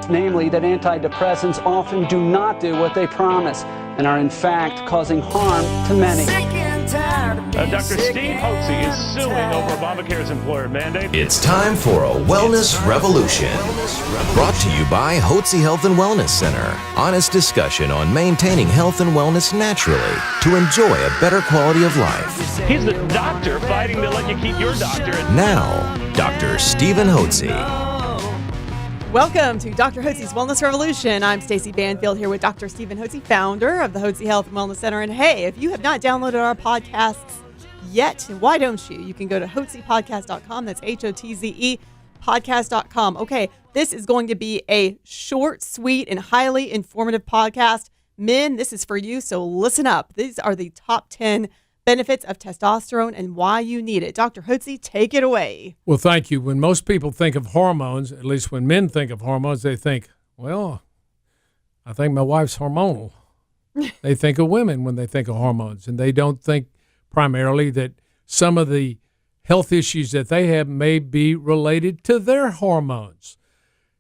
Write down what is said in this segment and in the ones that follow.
namely that antidepressants often do not do what they promise and are in fact causing harm to many. Dr. Steve Hotze is suing over Obamacare's employer mandate. It's time for a wellness revolution. Brought to you by Hotze Health and Wellness Center. Honest discussion on maintaining health and wellness naturally to enjoy a better quality of life. He's the doctor fighting to let you keep your doctor. Now, Dr. Stephen Hotze. Welcome to Dr. Hotze's Wellness Revolution. I'm Stacey Banfield here with Dr. Stephen Hotze, founder of the Hotze Health and Wellness Center. And hey, if you have not downloaded our podcasts yet, why don't you? You can go to hotzepodcast.com. That's Hotze podcast.com. Okay, this is going to be a short, sweet, and highly informative podcast. Men, this is for you, so listen up. These are the top 10 benefits of testosterone and why you need it. Dr. Hotze, take it away. Well, thank you. When most people think of hormones, at least when men think of hormones, they think, well, I think my wife's hormonal. They think of women when they think of hormones, and they don't think primarily that some of the health issues that they have may be related to their hormones.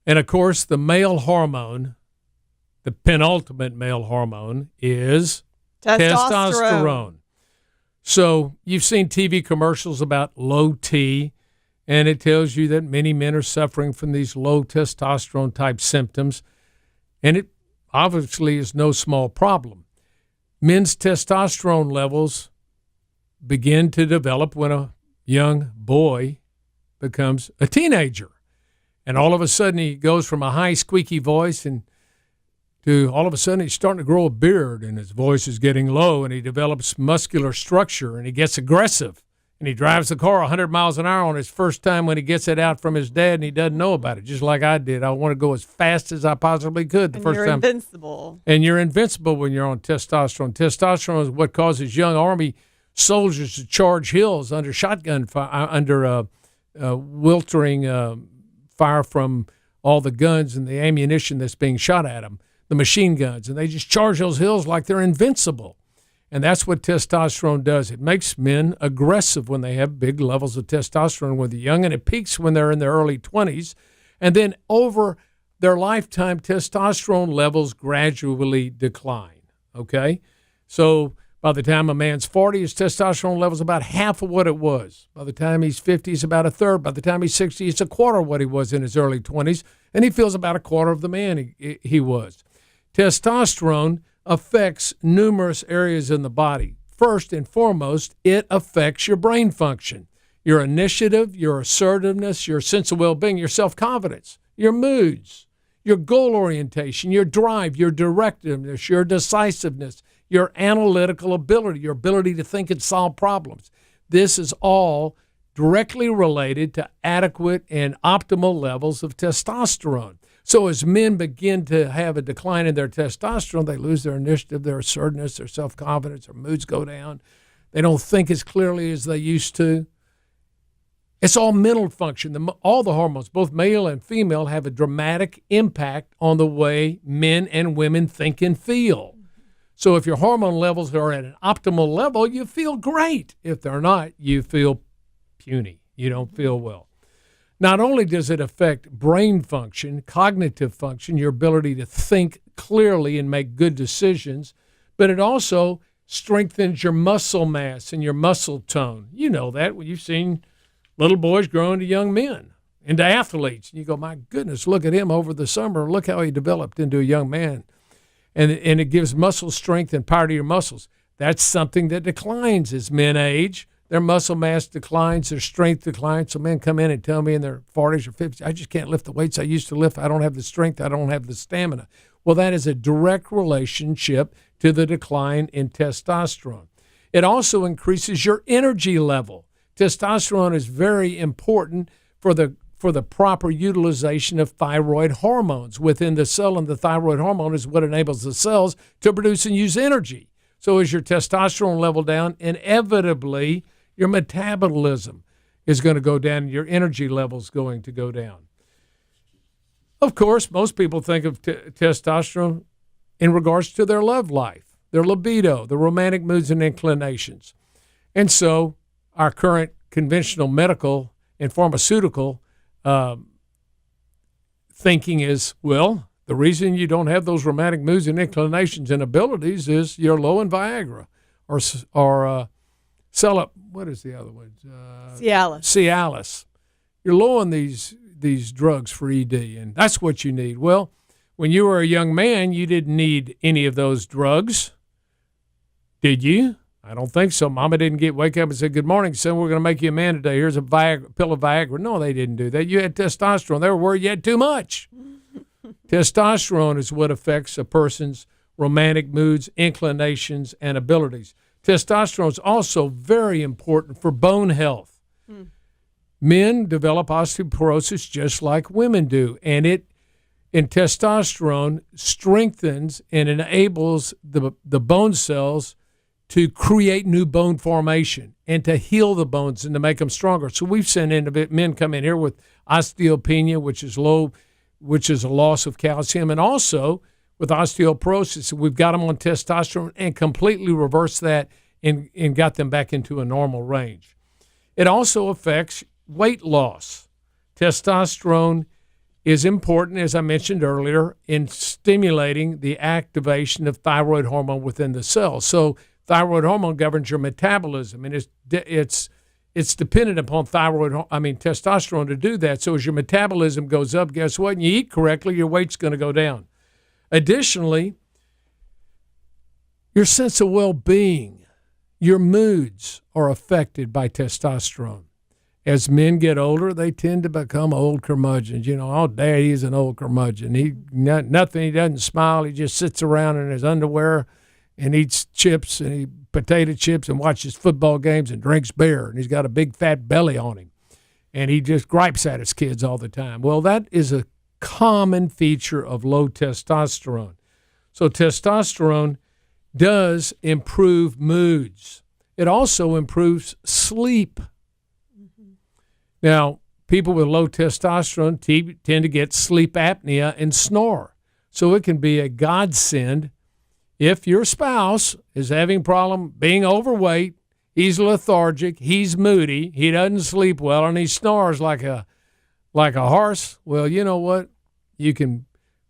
And, of course, the male hormone, the penultimate male hormone, is testosterone. So you've seen TV commercials about low T, and it tells you that many men are suffering from these low testosterone type symptoms, and it obviously is no small problem. Men's testosterone levels begin to develop when a young boy becomes a teenager, and all of a sudden he goes from a high squeaky voice and to all of a sudden he's starting to grow a beard and his voice is getting low and he develops muscular structure and he gets aggressive and he drives the car 100 miles an hour on his first time when he gets it out from his dad and he doesn't know about it, just like I did. I want to go as fast as I possibly could the first time. And you're invincible. And you're invincible when you're on testosterone. Testosterone is what causes young Army soldiers to charge hills under shotgun fire, under weltering fire from all the guns and the ammunition that's being shot at them. The machine guns, and they just charge those hills like they're invincible. And that's what testosterone does. It makes men aggressive when they have big levels of testosterone when they're young, and it peaks when they're in their early 20s. And then over their lifetime, testosterone levels gradually decline, okay? So by the time a man's 40, his testosterone level is about half of what it was. By the time he's 50, it's about a third. By the time he's 60, it's a quarter of what he was in his early 20s, and he feels about a quarter of the man he was. Testosterone affects numerous areas in the body. First and foremost, it affects your brain function, your initiative, your assertiveness, your sense of well-being, your self-confidence, your moods, your goal orientation, your drive, your directiveness, your decisiveness, your analytical ability, your ability to think and solve problems. This is all directly related to adequate and optimal levels of testosterone. So as men begin to have a decline in their testosterone, they lose their initiative, their assertiveness, their self-confidence, their moods go down. They don't think as clearly as they used to. It's all mental function. All the hormones, both male and female, have a dramatic impact on the way men and women think and feel. So if your hormone levels are at an optimal level, you feel great. If they're not, you feel puny. You don't feel well. Not only does it affect brain function, cognitive function, your ability to think clearly and make good decisions, but it also strengthens your muscle mass and your muscle tone. You know that. You've seen little boys grow into young men, into athletes. And you go, my goodness, look at him over the summer. Look how he developed into a young man. And it gives muscle strength and power to your muscles. That's something that declines as men age. Their muscle mass declines, their strength declines. So men come in and tell me in their 40s or 50s, I just can't lift the weights I used to lift. I don't have the strength. I don't have the stamina. Well, that is a direct relationship to the decline in testosterone. It also increases your energy level. Testosterone is very important for the proper utilization of thyroid hormones within the cell, and the thyroid hormone is what enables the cells to produce and use energy. So as your testosterone level down, inevitably your metabolism is going to go down and your energy level is going to go down. Of course, most people think of testosterone in regards to their love life, their libido, their romantic moods and inclinations. And so our current conventional medical and pharmaceutical thinking is, well, the reason you don't have those romantic moods and inclinations and abilities is you're low in Viagra or what is the other one? Cialis. You're low on these drugs for ED, and that's what you need. Well, when you were a young man, you didn't need any of those drugs, did you? I don't think so. Mama didn't wake up and say, "Good morning, son. We're going to make you a man today. Here's a pill of Viagra." No, they didn't do that. You had testosterone. They were worried you had too much. Testosterone is what affects a person's romantic moods, inclinations, and abilities. Testosterone is also very important for bone health. Men develop osteoporosis just like women do, and testosterone strengthens and enables the bone cells to create new bone formation and to heal the bones and to make them stronger. So we've seen men come in here with osteopenia, which is a loss of calcium, and also with osteoporosis. We've got them on testosterone and completely reversed that and got them back into a normal range. It also affects weight loss. Testosterone is important, as I mentioned earlier, in stimulating the activation of thyroid hormone within the cells. So thyroid hormone governs your metabolism, and it's dependent upon testosterone to do that. So as your metabolism goes up, guess what? When you eat correctly, your weight's going to go down. Additionally, your sense of well-being, your moods are affected by testosterone. As men get older, they tend to become old curmudgeons. Oh, Daddy's an old curmudgeon. He doesn't smile. He just sits around in his underwear and eats chips and potato chips and watches football games and drinks beer. And he's got a big fat belly on him. And he just gripes at his kids all the time. Well, that is a common feature of low testosterone. So testosterone does improve moods. It also improves sleep. Now, people with low testosterone tend to get sleep apnea and snore. So it can be a godsend if your spouse is having a problem being overweight, he's lethargic, he's moody, he doesn't sleep well, and he snores like a horse. Well, you know what? You can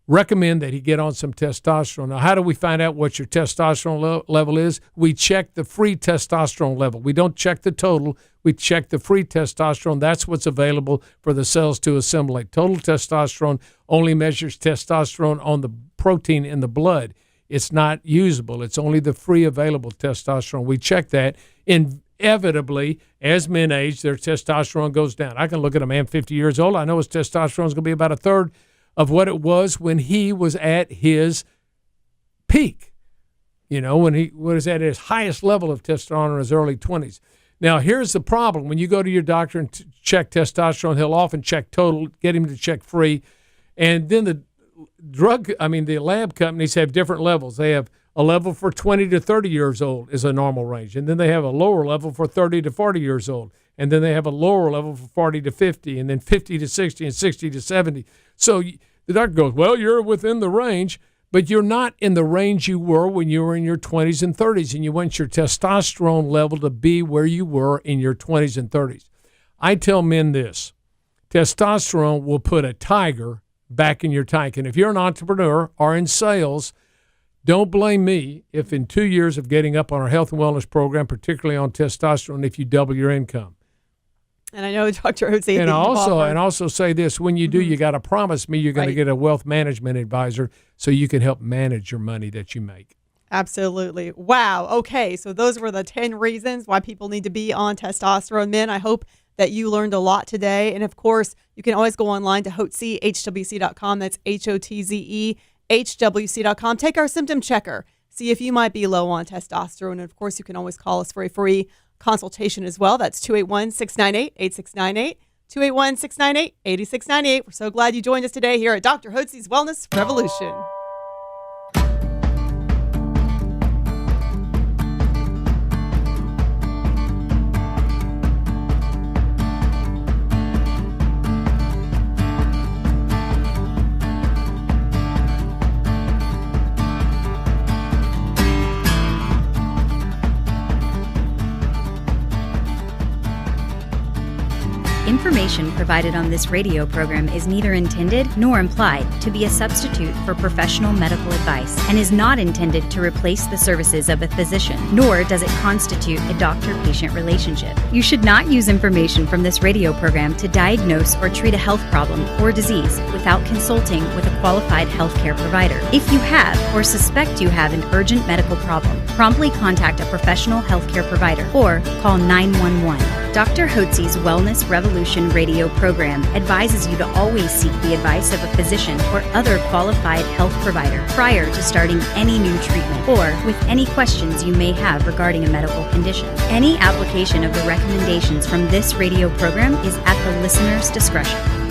recommend that he get on some testosterone. Now, how do we find out what your testosterone level is? We check the free testosterone level. We don't check the total. We check the free testosterone. That's what's available for the cells to assimilate. Total testosterone only measures testosterone on the protein in the blood. It's not usable. It's only the free available testosterone. We check that. Inevitably, as men age, their testosterone goes down. I can look at a man 50 years old. I know his testosterone is going to be about a third of what it was when he was at his peak, when he was at his highest level of testosterone in his early 20s. Now, here's the problem. When you go to your doctor and check testosterone, he'll often check total, get him to check free. And then the lab companies have different levels. They have a level for 20 to 30 years old is a normal range. And then they have a lower level for 30 to 40 years old. And then they have a lower level for 40 to 50, and then 50 to 60, and 60 to 70. So the doctor goes, well, you're within the range, but you're not in the range you were when you were in your 20s and 30s, and you want your testosterone level to be where you were in your 20s and 30s. I tell men this: testosterone will put a tiger back in your tank. And if you're an entrepreneur or in sales, don't blame me if in 2 years of getting up on our health and wellness program, particularly on testosterone, if you double your income. And I know Dr. Hotze. And also say this: when you do, you got to promise me you're going to get a wealth management advisor so you can help manage your money that you make. Absolutely. Wow. Okay. So those were the 10 reasons why people need to be on testosterone. Men, I hope that you learned a lot today. And of course, you can always go online to Hotze, HWC.com. That's HOTZE, HWC.com. Take our symptom checker. See if you might be low on testosterone. And of course, you can always call us for a free consultation as well. That's 281-698-8698, 281-698-8698. We're so glad you joined us today here at Dr. Hotze's Wellness Revolution. Information information provided on this radio program is neither intended nor implied to be a substitute for professional medical advice and is not intended to replace the services of a physician, nor does it constitute a doctor-patient relationship. You should not use information from this radio program to diagnose or treat a health problem or disease without consulting with a qualified healthcare provider. If you have or suspect you have an urgent medical problem, promptly contact a professional healthcare provider or call 911. Dr. Hotze's Wellness Revolution radio program advises you to always seek the advice of a physician or other qualified health provider prior to starting any new treatment or with any questions you may have regarding a medical condition. Any application of the recommendations from this radio program is at the listener's discretion.